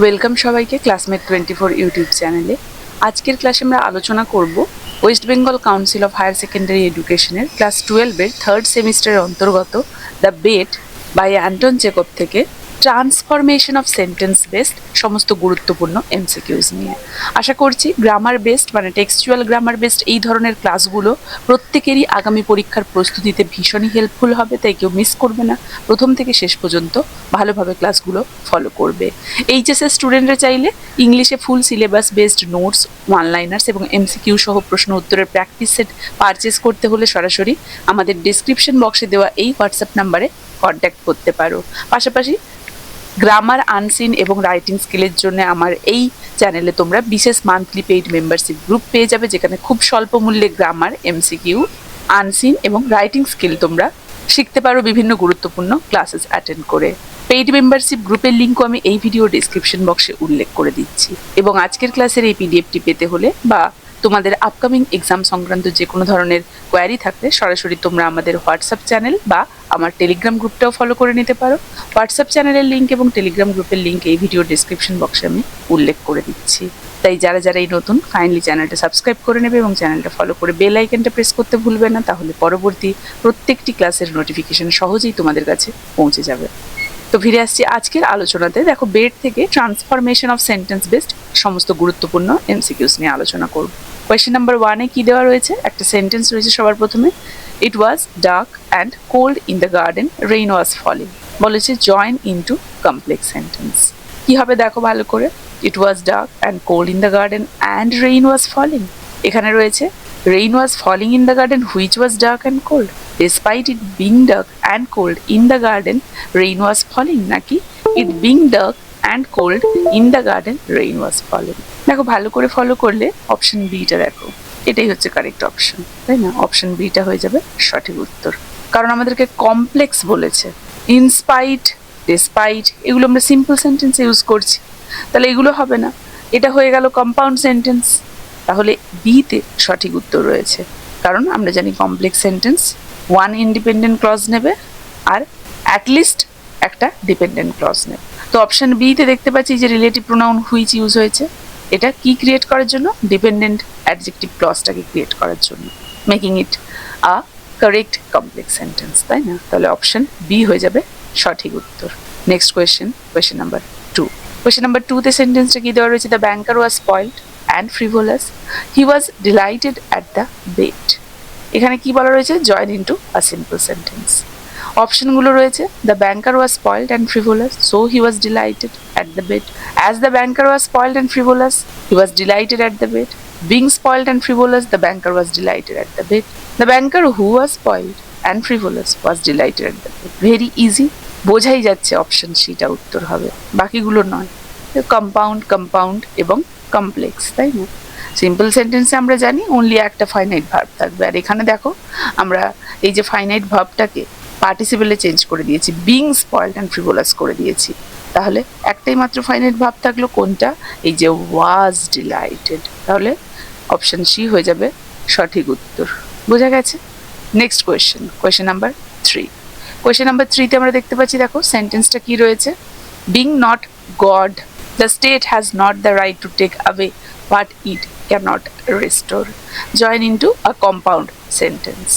Welcome সবাইকে classmate 24 YouTube চ্যানেলে। আজকের ক্লাসে আমরা আলোচনা করব West Bengal Council of Higher Secondary এডুকেশনের ক্লাস 12-এর থার্ড সেমিস্টারের অন্তর্গত the Bet by Anton Chekhov থেকে ট্রান্সফরমেশন অফ সেন্টেন্স বেসড সমস্ত গুরুত্বপূর্ণ এমসিকিউজ নিয়ে। আশা করছি গ্রামার বেসড মানে টেক্সচুয়াল গ্রামার বেসড এই ধরনের ক্লাসগুলো প্রত্যেকেরই আগামী পরীক্ষার প্রস্তুতিতে ভীষণই হেল্পফুল হবে, তাই কেউ মিস করবে না, প্রথম থেকে শেষ পর্যন্ত ভালোভাবে ক্লাসগুলো ফলো করবে। এইচএসএস স্টুডেন্টরা চাইলে ইংলিশে full syllabus based notes, one liners এবং এমসিকিউ সহ প্রশ্ন উত্তরের প্র্যাকটিস সেট পারচেস করতে হলে সরাসরি আমাদের ডিসক্রিপশন বক্সে দেওয়া এই হোয়াটসঅ্যাপ নাম্বারে কন্ট্যাক্ট করতে পারো। পাশাপাশি গ্রামার, আনসিন এবং রাইটিং স্কিলের জন্য আমার এই চ্যানেলে তোমরা বিশেষ মান্থলি পেইড মেম্বারশিপ গ্রুপ পেয়ে যাবে, যেখানে খুব স্বল্প মূল্যে গ্রামার, এমসিকিউ, আনসিন এবং রাইটিং স্কিল তোমরা শিখতে পারো বিভিন্ন গুরুত্বপূর্ণ ক্লাসেস অ্যাটেন্ড করে। পেইড মেম্বারশিপ গ্রুপের লিঙ্কও আমি এই ভিডিও ডিসক্রিপশন বক্সে উল্লেখ করে দিচ্ছি। এবং আজকের ক্লাসের এই পিডিএফটি পেতে হলে বা তোমাদের আপকামিং এক্সাম সংক্রান্ত যে কোনো ধরনের কোয়ারি থাকলে সরাসরি তোমরা আমাদের হোয়াটসঅ্যাপ চ্যানেল বা আমার টেলিগ্রাম গ্রুপটাও ফলো করে নিতে পারো। হোয়াটসঅ্যাপ চ্যানেলের লিঙ্ক এবং টেলিগ্রাম গ্রুপের লিঙ্ক এই ভিডিও ডিসক্রিপশন বক্সে আমি উল্লেখ করে দিচ্ছি। তাই যারা এই নতুন কাইন্ডলি চ্যানেলটা সাবস্ক্রাইব করে নেবে এবং চ্যানেলটা ফলো করে বেল আইকনটা প্রেস করতে ভুলবে না, তাহলে পরবর্তী প্রত্যেকটি ক্লাসের নোটিফিকেশন সহজেই তোমাদের কাছে পৌঁছে যাবে। তো ফিরে আসছি আজকের আলোচনাতে। দেখো, বেড থেকে ট্রান্সফরমেশন অফ সেন্টেন্স বেসড সমস্ত গুরুত্বপূর্ণ এমসিকিউস নিয়ে আলোচনা করব। কোয়েশ্চেন নাম্বার 1-এ কি দেওয়া রয়েছে? একটা সেন্টেন্স রয়েছে সবার প্রথমে, it was dark and cold in the garden, rain was falling. বলেছে জয়েন ইনটু কমপ্লেক্স সেন্টেন্স। কি হবে দেখো ভালো করে, it was dark and cold in the garden and rain was falling. এখানে রয়েছে rain was falling in the garden which was dark and cold. Despite it being dark and cold in the garden, rain was falling, নাকি it being dark and cold in the garden, rain was falling। দেখো ভালো করে follow করলে option beta দেখো, এটাই হচ্ছে correct option, তাই না? অপশন বিটা হয়ে যাবে সঠিক উত্তর, কারণ আমাদেরকে কমপ্লেক্স বলেছে। ইনস্পাইট, ডিসপাইট এগুলো আমরা সিম্পল সেন্টেন্সে ইউজ করছি, তাহলে এগুলো হবে না। এটা হয়ে গেল কম্পাউন্ড সেন্টেন্স, তাহলে বিতে সঠিক উত্তর রয়েছে, কারণ আমরা জানি complex sentence one independent clause নেবে আর অ্যাটলিস্ট একটা ডিপেন্ডেন্ট ক্লজ নেবে। তো অপশন বিতে দেখতে পাচ্ছি যে রিলেটিভ প্রোনাউন হুইচ ইউজ হয়েছে, এটা কি ক্রিয়েট করার জন্য? ডিপেন্ডেন্ট অ্যাডজেক্টিভ ক্লজটাকে ক্রিয়েট করার জন্য, making it a correct complex sentence, তাই না? তাহলে অপশন বি হয়ে যাবে সঠিক উত্তর। Next question number 2। Question number 2-তে সেন্টেন্সটা কি দেওয়া রয়েছে? The banker was spoiled and frivolous, he was delighted at the bet. এখানে কি বলা রয়েছে? Join into a simple sentence. অপশনগুলো রয়েছে, the banker was spoiled and frivolous, so he was delighted at the bet. As the banker was spoiled and frivolous, he was delighted at the bet. Being spoiled and frivolous, the banker was delighted at the bet. The banker who was spoiled and frivolous was delighted at the bet. Very easy, বোঝাই যাচ্ছে option সিটা উত্তর হবে, বাকিগুলো নয়। Compound এবং complex, তাই না? সিম্পল সেন্টেন্সে আমরা জানি অনলি একটা ফাইনাইট ভার্ব থাকবে, আর এখানে দেখো আমরা এই যে ফাইনাইট ভার্বটাকে পার্টিসিপেলে চেঞ্জ করে দিয়েছি, বিং স্পয়েলড অ্যান্ড ফ্রিভোলাস করে দিয়েছি, তাহলে একটাই মাত্র ফাইনাইট ভার্ব থাকলো, কোনটা? এই যে ওয়াজ ডিলাইটেড। তাহলে অপশন সি হয়ে যাবে সঠিক উত্তর। বোঝা গেছে? Next question number 3। Question number 3-তে আমরা দেখতে পাচ্ছি, দেখো সেন্টেন্সটা কি রয়েছে? Being not God, the state has not the right to take away what it cannot restore. Join into a compound sentence.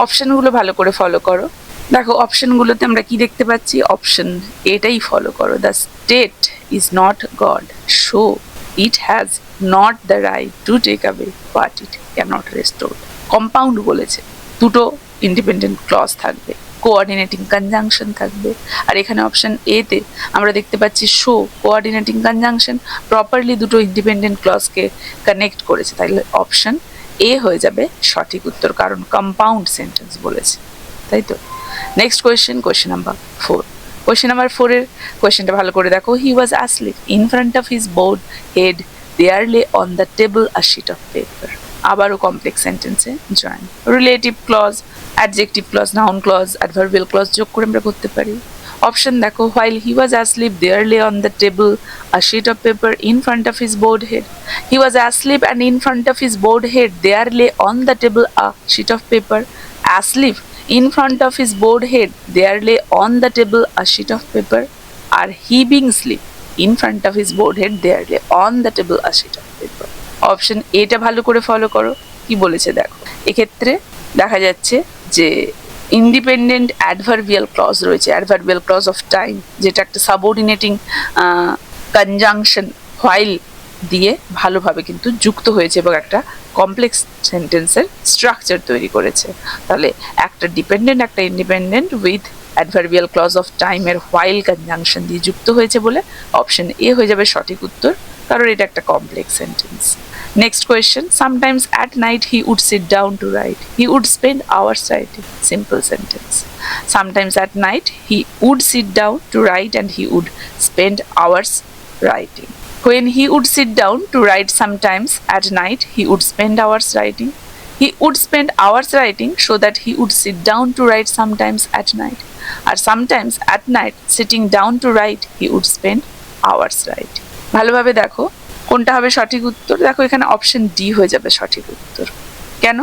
অপশনগুলো ভালো করে ফলো করো। দেখো অপশনগুলোতে আমরা কি দেখতে পাচ্ছি? অপশন এটাই ফলো করো, the state is not God, so it has not the right to take away what it cannot restore. Compound বলেছে, দুটো ইন্ডিপেন্ডেন্ট ক্লজ থাকবে, কোঅর্ডিনেটিং কনজাংশন থাকবে, আর এখানে অপশন এতে আমরা দেখতে পাচ্ছি শো কোঅর্ডিনেটিং কনজাংশন প্রপারলি দুটো ইন্ডিপেন্ডেন্ট ক্লজকে কানেক্ট করেছে, তাহলে অপশন এ হয়ে যাবে সঠিক উত্তর, কারণ কম্পাউন্ড সেন্টেন্স বলেছে, তাই তো? Next question number 4। Question number 4-এর কোয়েশ্চেনটা ভালো করে দেখো, he was asleep in front of his bowed head, there lay on the table a sheet of paper। আবারও কমপ্লেক্স সেন্টেন্সে join, relative clause, adjective clause, noun clause, adverbial clause যোগ করে আমরা করতে পারি। অপশন দেখো, while he was asleep there lay on the table a sheet of paper in front of his bowed head। He was asleep and in front of his bowed head there lay on the table a sheet of paper। Asleep, in front of his bowed head there lay on the table a sheet of paper, আর he being asleep in front of his board head there lay on the table a sheet of paper. Option এটা ভালো করে follow করো, কি বলেছে দেখো। এক্ষেত্রে দেখা যাচ্ছে যে ইন্ডিপেন্ডেন্ট অ্যাডভার্বিয়াল ক্লজ রয়েছে, অ্যাডভার্বিয়াল ক্লজ অফ টাইম, যেটা একটা সাবঅর্ডিনেটিং কনজাংশন হোয়াইল দিয়ে ভালোভাবে কিন্তু যুক্ত হয়েছে এবং একটা কমপ্লেক্স সেন্টেন্সের স্ট্রাকচার তৈরি করেছে। তাহলে একটা ডিপেন্ডেন্ট একটা independent with adverbial clause of টাইমের হোয়াইল কনজাংশন দিয়ে যুক্ত হয়েছে বলে অপশন এ হয়ে যাবে সঠিক উত্তর, কারণ এটা একটা complex sentence. Next question. Sometimes at night he would sit down to write. He would spend hours writing. Simple sentence. Sometimes at night he would sit down to write and he would spend hours writing. When he would sit down to write sometimes at night he would spend hours writing. He would spend hours writing so that he would sit down to write sometimes at night. Or sometimes at night sitting down to write he would spend hours writing. ভালোভাবে দেখো কোনটা হবে সঠিক উত্তর। দেখো এখানে option D হয়ে যাবে সঠিক উত্তর। কেন?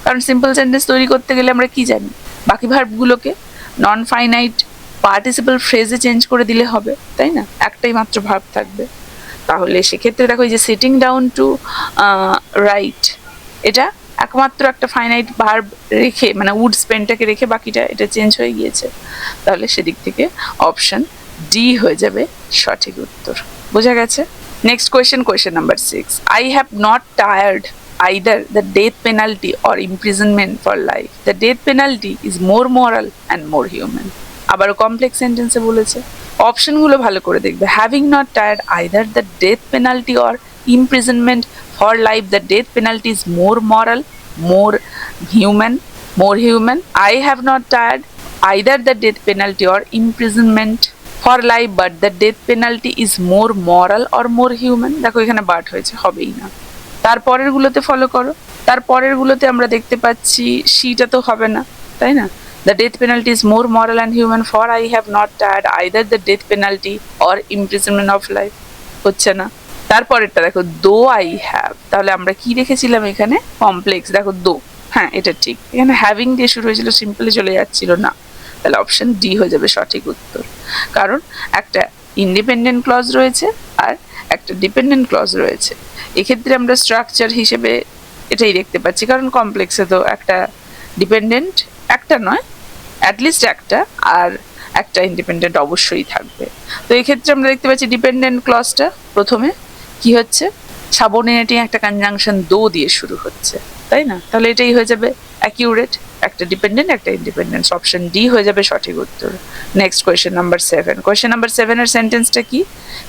কারণ সিম্পল সেন্টেন্স তৈরি করতে গেলে আমরা কি জানি, বাকি ভার্বগুলোকে নন ফাইনাইট পার্টিসিপল ফ্রেজে চেঞ্জ করে দিলে হবে, তাই না? একটাই মাত্র ভার্ব থাকবে। তাহলে সেক্ষেত্রে দেখো এই যে সিটিং ডাউন টু রাইট, এটা একমাত্র একটা ফাইনাইট ভার্ব রেখে মানে উড স্পেনটাকে রেখে বাকিটা এটা চেঞ্জ হয়ে গিয়েছে। তাহলে সেদিক থেকে অপশন ডি হয়ে যাবে সঠিক উত্তর। বোঝা গেছে? Next question, question number 6. I have not tired either the death penalty or imprisonment for life. The death penalty is more moral and more human. আবারও কমপ্লেক্স সেন্টেন্সে বলেছে। অপশনগুলো ভালো করে দেখবে। Having not tired either the death penalty or imprisonment for life, the death penalty is more moral, more human, more human. I have not tired either the death penalty or imprisonment for life, but the death penalty is more moral or more human. দেখো এখানে but হয়েছে, হবেই না। তারপরের গুলোতে follow করো, তারপরের গুলোতে আমরা দেখতে পাচ্ছি সিটা তো হবে না, তাই না? The death penalty is more moral and human for I have not tired either the death penalty or imprisonment of life, হচ্ছে না। তারপরেরটা দেখো দো আই হ্যাভ, তাহলে আমরা কি রেখেছিলাম এখানে? কমপ্লেক্স। দেখো দো, হ্যাঁ এটা ঠিক। এখানে হ্যাভিং দিয়ে শুরু হয়েছিল, সিম্পলি চলে যাচ্ছিল না। তাহলে অপশন ডি হয়ে যাবে সঠিক উত্তর, কারণ একটা ইন্ডিপেন্ডেন্ট ক্লজ রয়েছে আর একটা ডিপেন্ডেন্ট ক্লজ রয়েছে। এক্ষেত্রে আমরা স্ট্রাকচার হিসেবে এটাই দেখতে পাচ্ছি, কারণ কমপ্লেক্সে তো একটা ডিপেন্ডেন্ট একটা নয়, অ্যাটলিস্ট একটা, আর একটা ইন্ডিপেন্ডেন্ট অবশ্যই থাকবে। তো এক্ষেত্রে আমরা দেখতে পাচ্ছি ডিপেন্ডেন্ট ক্লজটা প্রথমে কি হচ্ছে, সাবঅর্ডিনেটিং একটা কনজাংশন দো দিয়ে শুরু হচ্ছে, তাই না? তাহলে এটাই হয়ে যাবে অ্যাকিউরেট, একটা ডিপেন্ডেন্ট একটা ইন্ডিপেন্ডেন্ট। অপশন ডি হয়ে যাবে সঠিক উত্তর। Next question number 7। Question number 7 এর সেন্টেন্সটা কি?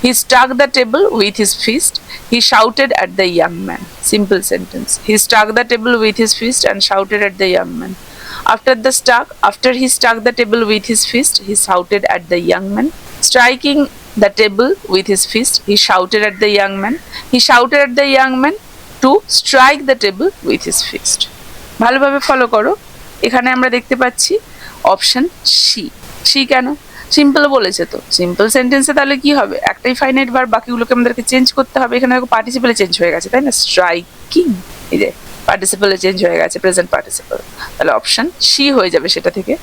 He struck the table with his fist, he shouted at the young man. Simple sentence. He struck the table with his fist and shouted at the young man. After he struck the table with his fist, he shouted at the young man. Striking the table with his fist, he shouted at the young man. He shouted at the young man to strike the table with his fist. ভালোভাবে follow করো। এখানে আমরা দেখতে পাচ্ছি option C. C কেন? Simple বলেছে তো, simple সেন্টেন্সে তাহলে কি হবে? একটাই ফাইনাইট ভার্ব, বাকিগুলোকে আমাদেরকে চেঞ্জ করতে হবে। এখানে দেখো পার্টিসিপলে চেঞ্জ হয়ে গেছে, তাই না? স্ট্রাইকিং, এই যে পার্টিসিপলে চেঞ্জ হয়ে গেছে, প্রেজেন্ট পার্টিসিপল। তাহলে অপশন সি হয়ে যাবে সেটা থেকে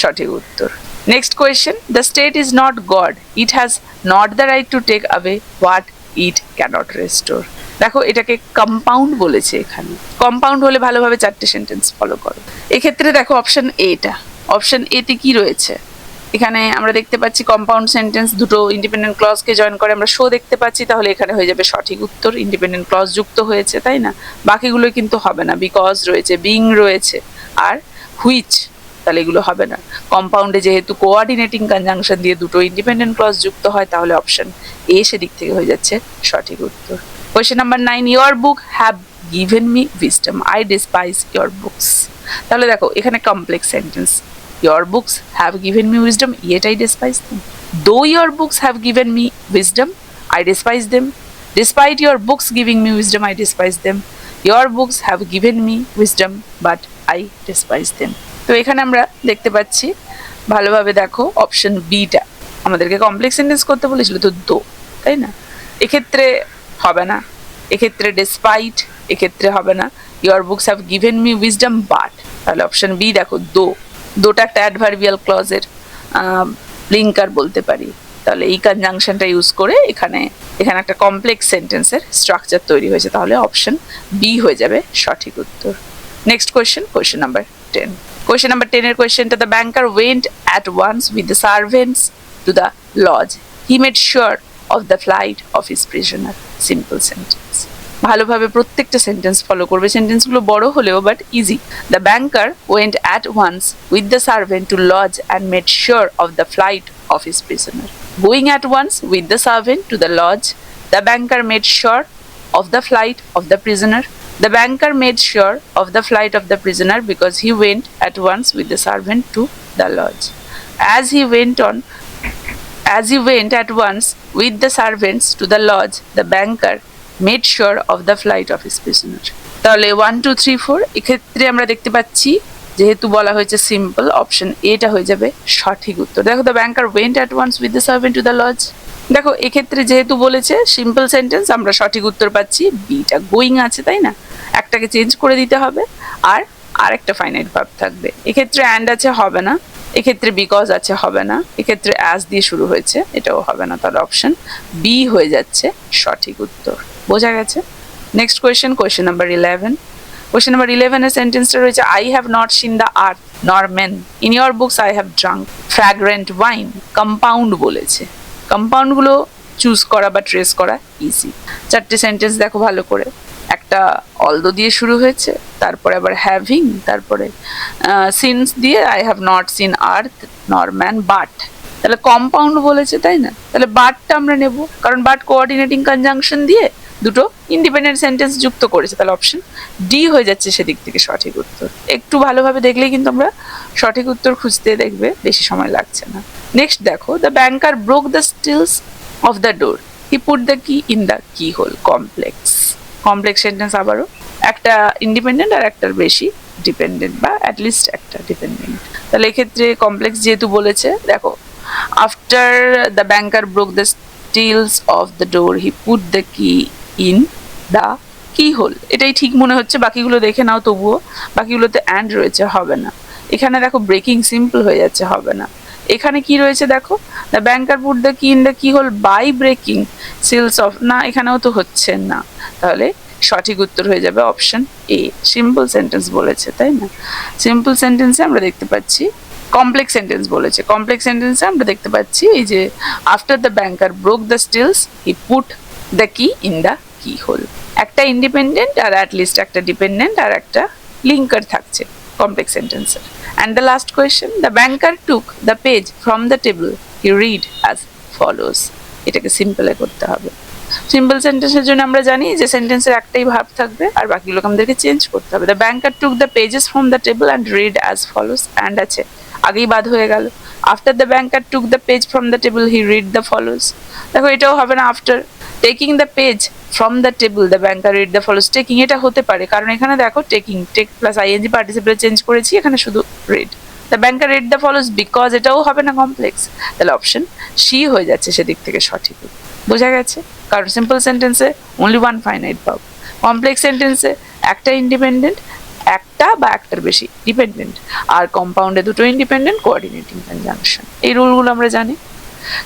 সঠিক উত্তর। Next question. The state is not God, it has not the right to take away what it cannot restore. দেখো এটাকে কম্পাউন্ড বলেছে এখানে। কম্পাউন্ড হলে ভালোভাবে চারটে সেন্টেন্স ফলো করো। এক্ষেত্রে দেখো অপশন এটা, অপশন এতে কি রয়েছে? এখানে আমরা দেখতে পাচ্ছি কম্পাউন্ড সেন্টেন্স, দুটো ইন্ডিপেন্ডেন্ট ক্লজকে জয়েন করে আমরা শো দেখতে পাচ্ছি, তাহলে এখানে হয়ে যাবে সঠিক উত্তর। ইন্ডিপেন্ডেন্ট ক্লজ যুক্ত হয়েছে, তাই না? বাকিগুলো কিন্তু হবে না, বিকজ রয়েছে, বিং রয়েছে আর হুইচ, তাহলে এগুলো হবে না। কম্পাউন্ডে যেহেতু কোঅর্ডিনেটিং কনজাংশন দিয়ে দুটো ইন্ডিপেন্ডেন্ট ক্লজ যুক্ত হয়, তাহলে অপশন এ সেদিক থেকে হয়ে যাচ্ছে সঠিক উত্তর। Question number 9। Your book have given me wisdom, I despise your books. তাহলে দেখো এখানে complex sentence. Your books have given me wisdom, yet I despise them. Though your books have given me wisdom, I despise them. Despite your books giving me wisdom, I despise them. Your books have given me wisdom, but I despise them. তো এখানে আমরা দেখতে পাচ্ছি, ভালোভাবে দেখো option beta আমাদেরকে complex sentence করতে বলেছিল তো দো, তাই না? এক্ষেত্রে হবে না, এক্ষেত্রে ডিসপাইট, এক্ষেত্রে হবে না। Your books have given me wisdom, but, তাহলে অপশন বি দেখো দো। দোটা একটা অ্যাডভার্বিয়াল ক্লজের লিঙ্কার বলতে পারি, তাহলে এই কনজাংশনটা ইউজ করে এখানে একটা কমপ্লেক্স সেন্টেন্সের স্ট্রাকচার তৈরি হয়েছে, তাহলে অপশন বি হয়ে যাবে সঠিক উত্তর। Next question number 10। Question number 10 এর কোয়েশ্চেনটা, the banker went at once with the servants to the lodge. He made sure of the flight of his prisoner. Simple sentence. ভালোভাবে প্রত্যেকটা সেন্টেন্স ফলো করবে, সেন্টেন্সগুলো বড় হলেও but easy. The banker went at once with the servant to lodge and made sure of the flight of his prisoner. Going at once with the servant to the lodge, the banker made sure of the flight of the prisoner. The banker made sure of the flight of the prisoner because he went at once with the servant to the lodge. As he went at once with the servants to the lodge, the banker made sure of the flight of his prisoner. তাহলে 1 2 3 4 এক্ষেত্রে আমরা দেখতে পাচ্ছি যেহেতু বলা হয়েছে simple, option এটা হয়ে যাবে সঠিক উত্তর। দেখো, the banker went at once with the servant to the lodge. দেখো এক্ষেত্রে যেহেতু বলেছে সিম্পল সেন্টেন্স, আমরা সঠিক উত্তর পাচ্ছি বিটা, গোয়িং আছে তাই না, একটাকে চেঞ্জ করে দিতে হবে আর আরেকটা ফাইনাইট ভার্ব থাকবে। এক্ষেত্রে অ্যান্ড আছে, হবে না। এক্ষেত্রে বিকজ আছে, হবে না। এক্ষেত্রে অ্যাজ দিয়ে শুরু হয়েছে, এটাও হবে না। তাহলে অপশন বি হয়ে যাচ্ছে সঠিক উত্তর। বোঝা গেছে? Next question number 11। Question number 11 এর সেন্টেন্সটা রয়েছে, I have not seen the earth nor men, in your books I have drunk fragrant wine. Compound বলেছে, কম্পাউন্ডগুলো চুজ করা বা ট্রেস করা ইজি। চারটে সেন্টেন্স দেখো ভালো করে, একটা অলদো দিয়ে শুরু হয়েছে, তারপরে আবার হ্যাভিং, তারপরে সিন্স দিয়ে আই হ্যাভ নট সিন আর্থ নর ম্যান বাট। তাহলে কম্পাউন্ড বলেছে তাই না, তাহলে বাটটা আমরা নেব, কারণ বাট কোঅর্ডিনেটিং কনজাংশন দিয়ে দুটো ইন্ডিপেন্ডেন্ট সেন্টেন্স যুক্ত করেছে। তাহলে অপশন ডি হয়ে যাচ্ছে সেদিক থেকে সঠিক উত্তর। একটু ভালোভাবে দেখলেই কিন্তু আমরা সঠিক উত্তর খুঁজতে দেখবে বেশি সময় লাগছে না। নেক্সট দেখো, the banker broke the stills of the door, he put the key in the কি হোল। কমপ্লেক্স সেন্টেন্স, আবারও একটা ইন্ডিপেন্ডেন্ট আর একটার বেশি ডিপেন্ডেন্ট, বা অ্যাটলিস্ট একটা ডিপেন্ডেন্ট। তাহলে এক্ষেত্রে কমপ্লেক্স যেহেতু বলেছে, দেখো after the banker broke the stills of the door he put the key in the কি হোল, এটাই ঠিক মনে হচ্ছে। বাকিগুলো দেখে নাও, তবুও বাকিগুলোতে অ্যান্ড রয়েছে, হবে না। এখানে দেখো ব্রেকিং সিম্পল হয়ে যাচ্ছে, হবে না। এখানে কি রয়েছে দেখো, the banker put the key in the keyhole by breaking seals off, না এখানেও তো হচ্ছে না। তাহলে সঠিক উত্তর হয়ে যাবে অপশন এ, সিম্পল সেন্টেন্স বলেছে তাই না। সিম্পল সেন্টেন্সে আমরা দেখতে পাচ্ছি, কমপ্লেক্স সেন্টেন্স বলেছে, কমপ্লেক্স সেন্টেন্সে আমরা দেখতে পাচ্ছি এই যে after the banker broke the stills he put the key in the কি হোল। একটা ইন্ডিপেন্ডেন্ট আর অ্যাটলিস্ট একটা ডিপেন্ডেন্ট আর একটা লিঙ্কার থাকছে কমপ্লেক্স সেন্টেন্সের। And the last question, the banker took the page from the table he read as follows. এটাকে সিম্পলে করতে হবে। Simple সেন্টেন্সের জন্য আমরা জানি যে সেন্টেন্সের একটাই ভাব থাকবে আর বাকিগুলোকে আমাদেরকে চেঞ্জ করতে হবে। The banker took the pages from the table and read as follows, and আছে, আগেই বাদ হয়ে গেল। After the banker took the page from the table he read the follows, দেখো এটাও হবে না। After taking the page from the table the banker read the follows, taking এটা হতে পারে, কারণ এখানে দেখো taking take plus I N G participle change করেছি, এখানে শুধু read. The banker read the follows because, এটাও হবে না কমপ্লেক্স। তাহলে অপশন সি হয়ে যাচ্ছে সেদিক থেকে সঠিক। বোঝা গেছে? কারণ সিম্পল সেন্টেন্সে only one finite verb, complex সেন্টেন্সে একটা ইন্ডিপেন্ডেন্ট, একটা বা একটার বেশি ডিপেন্ডেন্ট, আর কম্পাউন্ডে দুটো ইন্ডিপেন্ডেন্ট কোঅর্ডিনেটিং কনজাংশন। এই রুলগুলো আমরা জানি।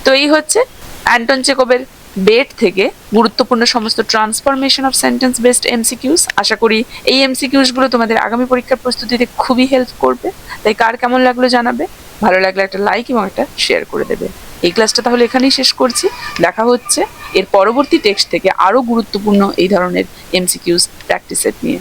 তো এই হচ্ছে অ্যান্টন চেকোভের বেট থেকে গুরুত্বপূর্ণ সমস্ত transformation of sentence based MCQs. আশা করি এই এমসিকিউসগুলো তোমাদের আগামী পরীক্ষার প্রস্তুতিতে খুবই হেল্প করবে। তাই কার কেমন লাগলো জানাবে, ভালো লাগলে একটা লাইক এবং একটা শেয়ার করে দেবে। এই ক্লাসটা তাহলে এখানেই শেষ করছি। দেখা হচ্ছে এর পরবর্তী টেক্সট থেকে আরও গুরুত্বপূর্ণ এই ধরনের এমসিকিউস প্র্যাকটিস সেট নিয়ে।